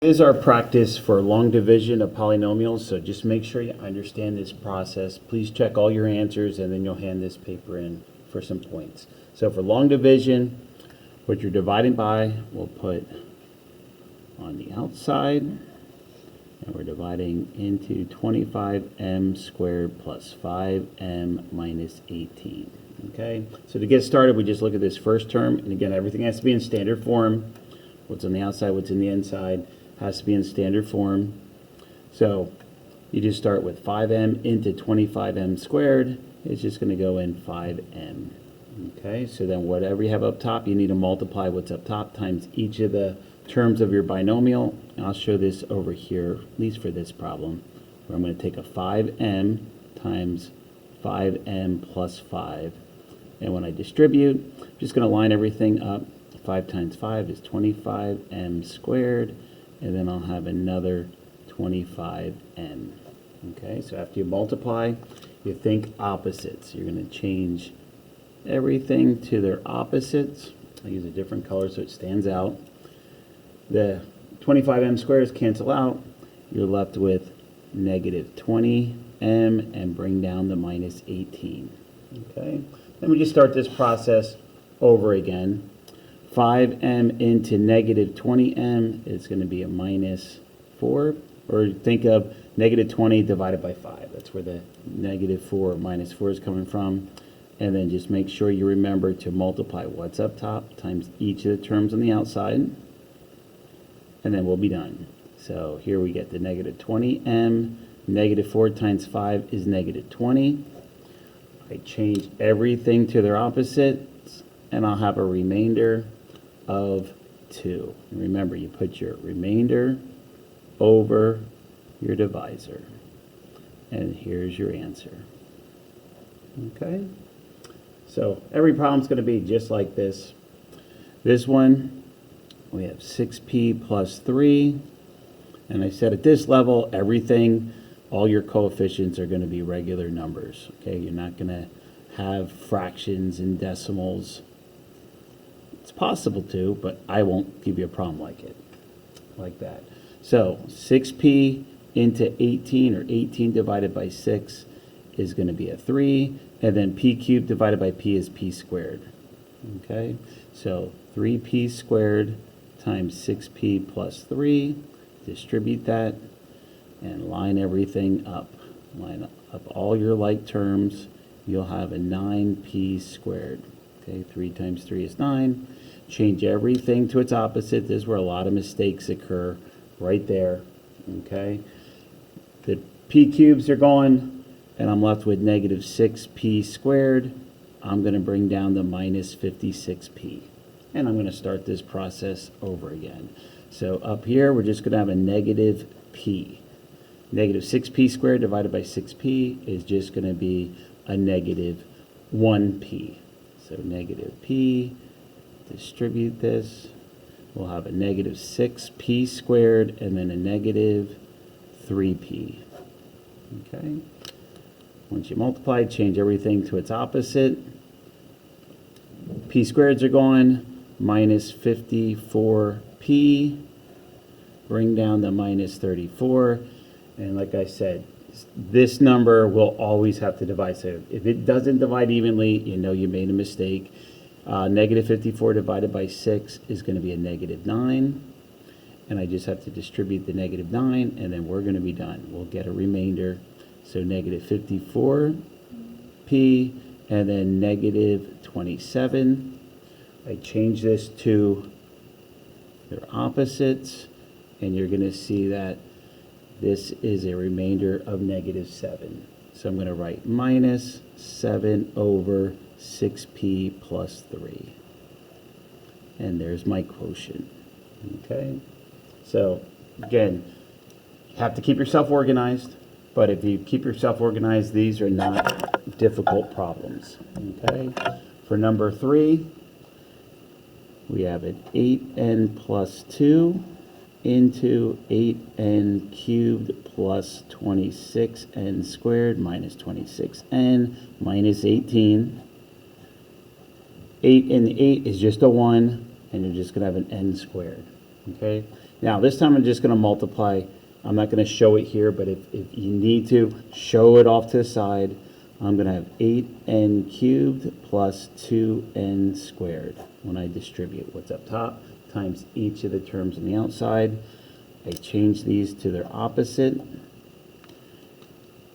This is our practice for long division of polynomials, so just make sure you understand this process. Please check all your answers and then you'll hand this paper in for some points. So for long division, what you're dividing by, we'll put on the outside, and we're dividing into 25m squared plus 5m minus 18. Okay, so to get started, we just look at this first term, and again, everything has to be in standard form. What's on the outside, what's in the inside, has to be in standard form. So you just start with 5m into 25m squared. It's just going to go in 5m. Okay, so then whatever you have up top, you need to multiply what's up top times each of the terms of your binomial. And I'll show this over here, at least for this problem, where I'm going to take a 5m times 5m plus 5. And when I distribute, I'm just going to line everything up. 5 times 5 is 25m squared. And then I'll have another 25m. Okay, so after you multiply, you think opposites. You're going to change everything to their opposites. I use a different color so it stands out. The 25m squares cancel out. You're left with negative 20m and bring down the minus 18. Okay, then we just start this process over again. 5m into negative 20m is going to be a minus 4, or think of negative 20 divided by 5. That's where the negative 4 or minus 4 is coming from. And then just make sure you remember to multiply what's up top times each of the terms on the outside. And then we'll be done. So here we get the negative 20m. Negative 4 times 5 is negative 20. I change everything to their opposites, and I'll have a remainder of 2. And remember, you put your remainder over your divisor. And here's your answer. Okay? So every problem's going to be just like this. This one, we have 6p plus 3. And I said at this level, everything, all your coefficients are going to be regular numbers. Okay? You're not going to have fractions and decimals. It's possible to, but I won't give you a problem like that. So 6p into 18, or 18 divided by 6, is going to be a 3. And then p cubed divided by p is p squared. Okay, so 3p squared times 6p plus 3. Distribute that and line everything up. Line up all your like terms. You'll have a 9p squared. Okay, 3 times 3 is 9. Change everything to its opposite. This is where a lot of mistakes occur, right there. Okay, the p cubes are gone, and I'm left with negative 6p squared. I'm going to bring down the minus 56p. And I'm going to start this process over again. So up here, we're just going to have a negative p. Negative 6p squared divided by 6p is just going to be a negative 1p. So negative p, distribute this. We'll have a negative 6p squared and then a negative 3p. Okay. Once you multiply, change everything to its opposite. P squareds are gone. Minus 54p. Bring down the minus 34. And like I said, this number will always have to divide. So if it doesn't divide evenly, you know you made a mistake. Negative 54 divided by 6 is going to be a negative 9. And I just have to distribute the negative 9, and then we're going to be done. We'll get a remainder. So negative 54p, and then negative 27. I change this to their opposites, and you're going to see that this is a remainder of negative 7. So I'm going to write minus 7 over 6p plus 3. And there's my quotient. Okay? So, again, you have to keep yourself organized. But if you keep yourself organized, these are not difficult problems. Okay? For number 3, we have an 8n plus 2 into 8n cubed plus 26n squared minus 26n minus 18. 8 in the 8 is just a 1, and you're just going to have an n squared. Okay? Now, this time I'm just going to multiply. I'm not going to show it here, but if you need to, show it off to the side. I'm going to have 8n cubed plus 2n squared when I distribute what's up top times each of the terms on the outside. I change these to their opposite.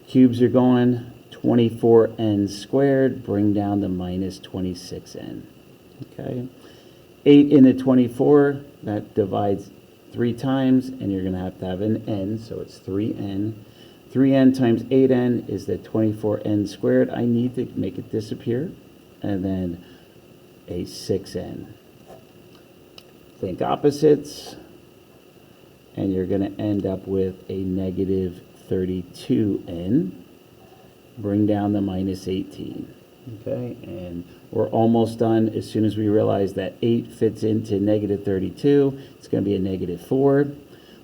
Cubes are gone. 24n squared, bring down to minus 26n. Okay. 8 into 24, that divides 3 times, and you're going to have an n, so it's 3n. 3n times 8n is the 24n squared. I need to make it disappear, and then a 6n. Think opposites, and you're going to end up with a negative 32n. Bring down the minus 18. Okay, and we're almost done. As soon as we realize that 8 fits into negative 32, it's going to be a negative 4.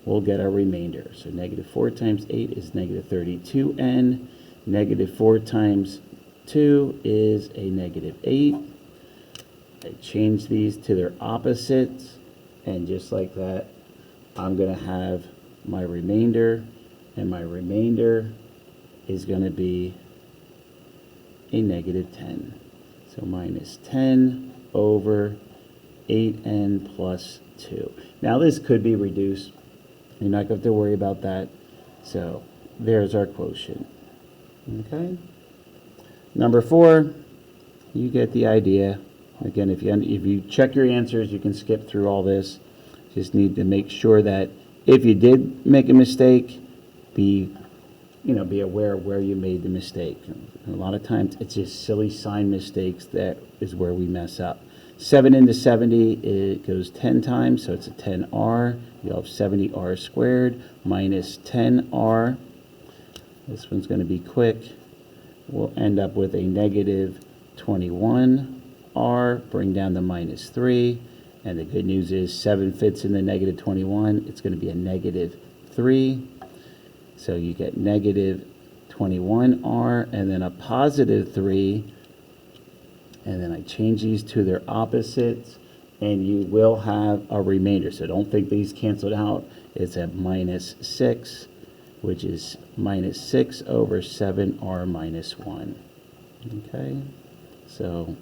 We'll get our remainder. So negative 4 times 8 is negative 32n. Negative 4 times 2 is a negative 8. I change these to their opposites, and just like that, I'm going to have my remainder, and my remainder is going to be a negative 10. So minus 10 over 8n plus 2. Now this could be reduced. You're not going to have to worry about that. So there's our quotient. Okay. Number 4, you get the idea. Again, if you check your answers, you can skip through all this. Just need to make sure that if you did make a mistake, be aware of where you made the mistake. A lot of times it's just silly sign mistakes that is where we mess up. 7 into 70, it goes 10 times, so it's a 10r. You'll have 70r squared minus 10r. This one's going to be quick. We'll end up with a negative 21r, bring down the minus 3. And the good news is 7 fits in the negative 21. It's going to be a negative 3. So you get negative 21r and then a positive 3. And then I change these to their opposites, and you will have a remainder. So don't think these canceled out. It's at minus 6, which is minus 6 over 7r minus 1. Okay? So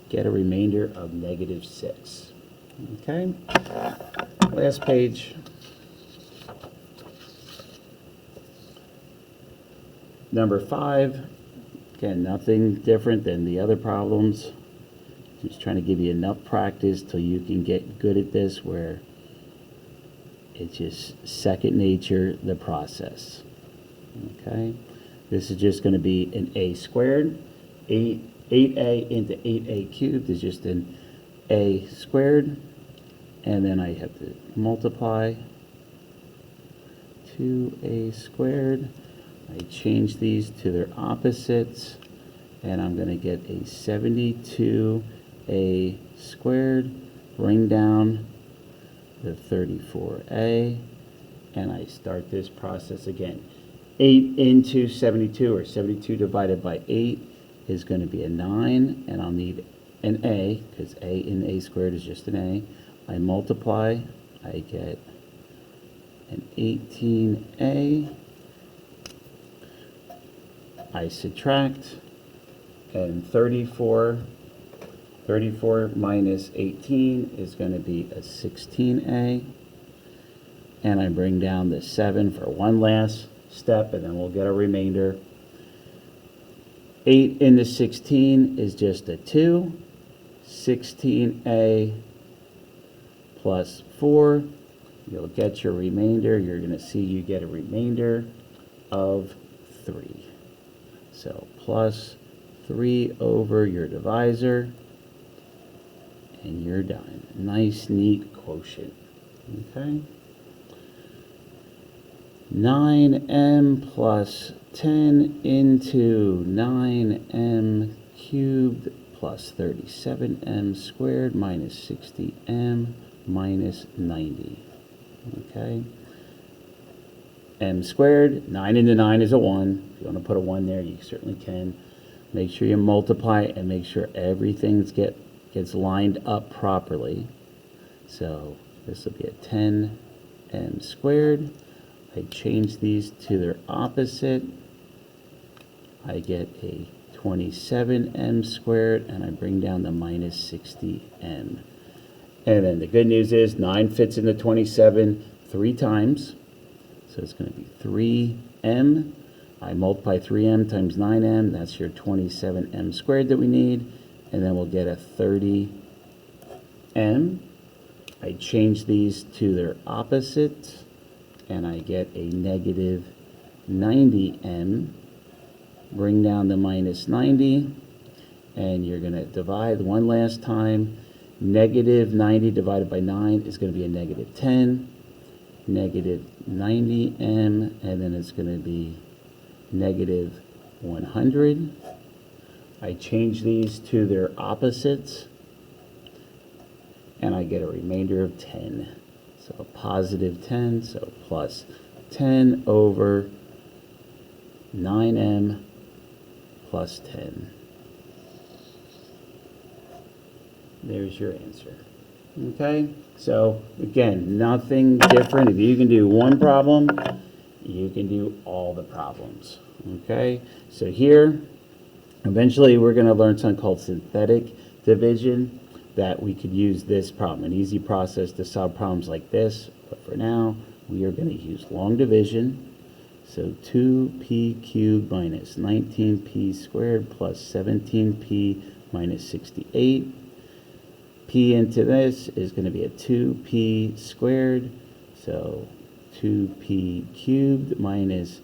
get a remainder of negative 6. Okay? Last page. Number 5, again, nothing different than the other problems. Just trying to give you enough practice till you can get good at this, where it's just second nature, the process. Okay, this is just going to be an a squared. 8a into 8a cubed is just an a squared, and then I have to multiply 2a squared. I change these to their opposites, and I'm going to get a 72a squared, bring down the 34a, and I start this process again. 8 into 72, or 72 divided by 8, is going to be a 9, and I'll need an a, because a in a squared is just an a. I multiply, I get an 18a. I subtract, and 34 minus 18 is going to be a 16a. And I bring down the 7 for one last step, and then we'll get a remainder. 8 into 16 is just a 2. 16a plus 4. You'll get your remainder. You're going to see you get a remainder of 3. So plus 3 over your divisor, and you're done. Nice, neat quotient. Okay. 9m plus 10 into 9m cubed plus 37m squared minus 60m minus 90. Okay. M squared, 9 into 9 is a 1. If you want to put a 1 there, you certainly can. Make sure you multiply and make sure everything gets lined up properly. So this will be a 10 m squared. I change these to their opposite. I get a 27m squared, and I bring down the minus 60m. And then the good news is 9 fits into 27 3 times. So it's going to be 3m. I multiply 3m times 9m. That's your 27m squared that we need. And then we'll get a 30m. I change these to their opposites, and I get a negative 90m. Bring down the minus 90, and you're going to divide one last time. Negative 90 divided by 9 is going to be a negative 10. Negative 90m, and then it's going to be negative 100. I change these to their opposites, and I get a remainder of 10. So a positive 10, so plus 10 over 9m plus 10. There's your answer. Okay, so again, nothing different. If you can do one problem, you can do all the problems. Okay, so here, eventually we're going to learn something called synthetic division, that we could use this problem, an easy process to solve problems like this. But for now, we are going to use long division. So 2p cubed minus 19p squared plus 17p minus 68. P into this is going to be a 2p squared. So 2p cubed minus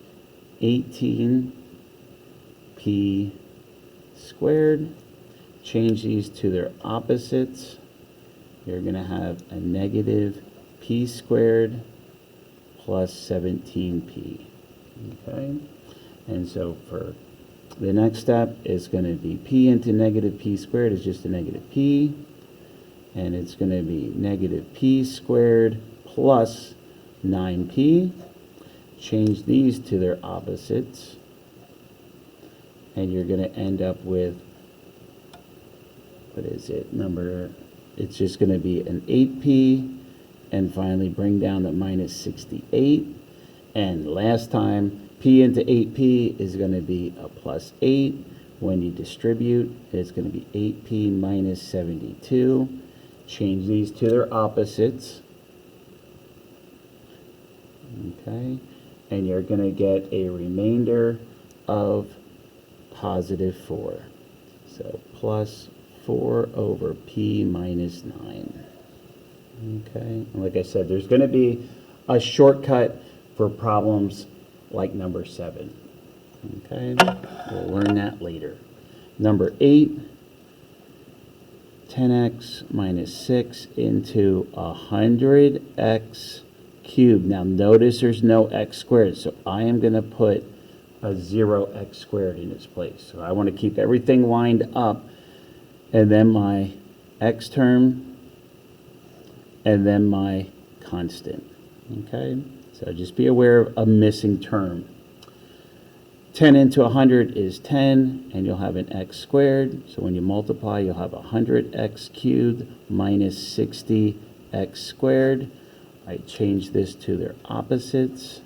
18p squared. Change these to their opposites. You're going to have a negative p squared plus 17p. Okay, and so for the next step is going to be p into negative p squared is just a negative p, and it's going to be negative p squared plus 9p. Change these to their opposites, and you're going to end up with, what is it, it's just going to be an 8p, and finally bring down the minus 68. And last time, p into 8p is going to be a plus 8. When you distribute, it's going to be 8p minus 72. Change these to their opposites. Okay, and you're going to get a remainder of positive 4. So plus 4 over p minus 9. Okay, and like I said, there's going to be a shortcut for problems like number 7. Okay, we'll learn that later. Number 8, 10x minus 6 into 100x cubed. Now notice there's no x squared, so I am going to put a 0x squared in its place. So I want to keep everything lined up, and then my x term, and then my constant. Okay, so just be aware of a missing term. 10 into 100 is 10, and you'll have an x squared. So when you multiply, you'll have 100x cubed minus 60x squared. I change this to their opposites.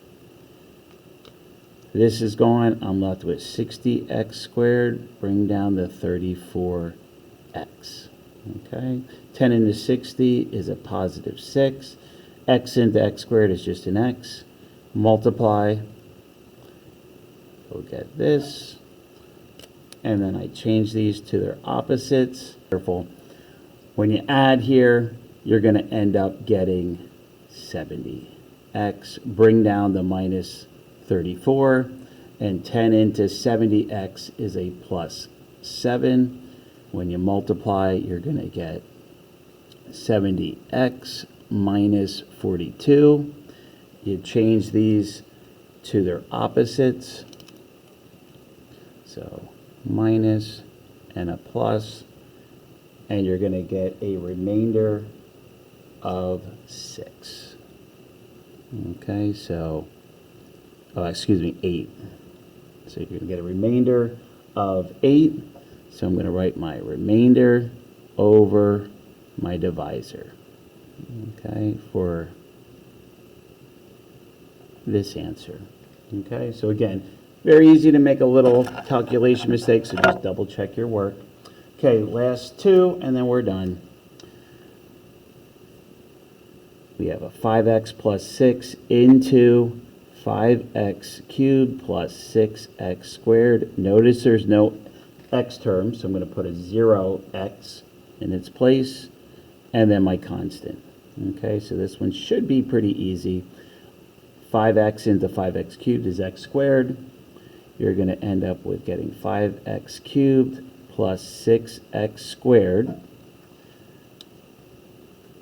This is gone. I'm left with 60x squared. Bring down the 34x. Okay, 10 into 60 is a positive 6. X into x squared is just an x. Multiply, we'll get this. And then I change these to their opposites. Careful. When you add here, you're going to end up getting 70x. Bring down the minus 34. And 10 into 70x is a plus 7. When you multiply, you're going to get 70x minus 42. You change these to their opposites. So minus and a plus, and you're going to get a remainder of 6. Okay, so, excuse me, 8. So you're going to get a remainder of 8. So I'm going to write my remainder over my divisor. Okay, for this answer. Okay, so again, very easy to make a little calculation mistake, so just double check your work. Okay, last two, and then we're done. We have a 5x plus 6 into 5x cubed plus 6x squared. Notice there's no x term, so I'm going to put a 0x in its place, and then my constant. Okay, so this one should be pretty easy. 5x into 5x cubed is x squared. You're going to end up with getting 5x cubed plus 6x squared.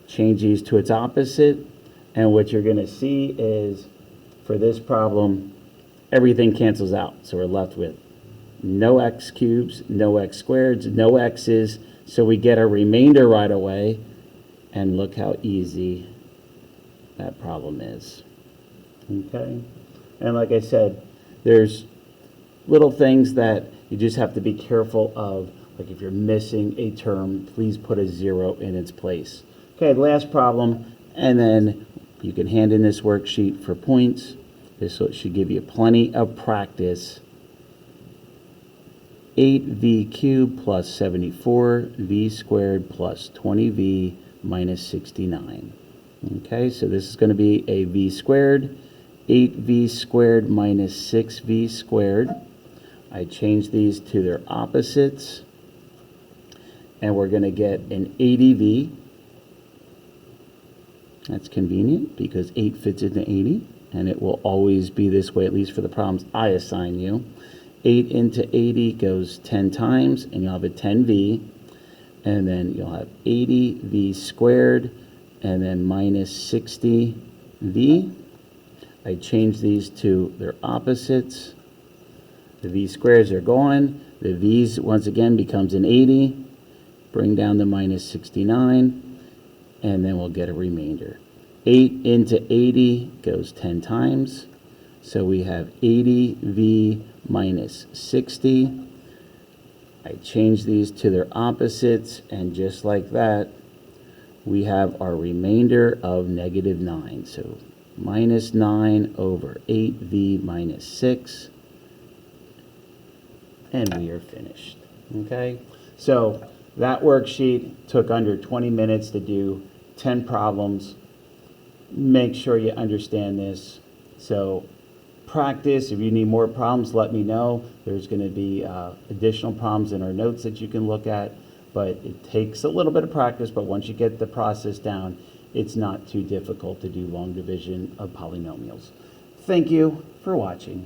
Change these to its opposite, and what you're going to see is, for this problem, everything cancels out. So we're left with no x cubes, no x squareds, no x's, so we get a remainder right away, and look how easy that problem is. Okay? And like I said, there's little things that you just have to be careful of, like if you're missing a term, please put a 0 in its place. Okay, last problem, and then you can hand in this worksheet for points. This should give you plenty of practice. 8v cubed plus 74v squared plus 20v minus 69. Okay, so this is going to be a v squared, 8v squared minus 6v squared. I change these to their opposites, and we're going to get an 80v. That's convenient because 8 fits into 80, and it will always be this way, at least for the problems I assign you. 8 into 80 goes 10 times, and you'll have a 10v, and then you'll have 80v squared, and then minus 60v. I change these to their opposites. The v squares are gone. The v's, once again, becomes an 80. Bring down the minus 69. And then we'll get a remainder. 8 into 80 goes 10 times. So we have 80v minus 60. I change these to their opposites, and just like that, we have our remainder of negative 9. So minus 9 over 8v minus 6. And we are finished. Okay? So that worksheet took under 20 minutes to do 10 problems. Make sure you understand this. So practice. If you need more problems, let me know. There's going to be additional problems in our notes that you can look at, but it takes a little bit of practice, but once you get the process down, it's not too difficult to do long division of polynomials. Thank you for watching.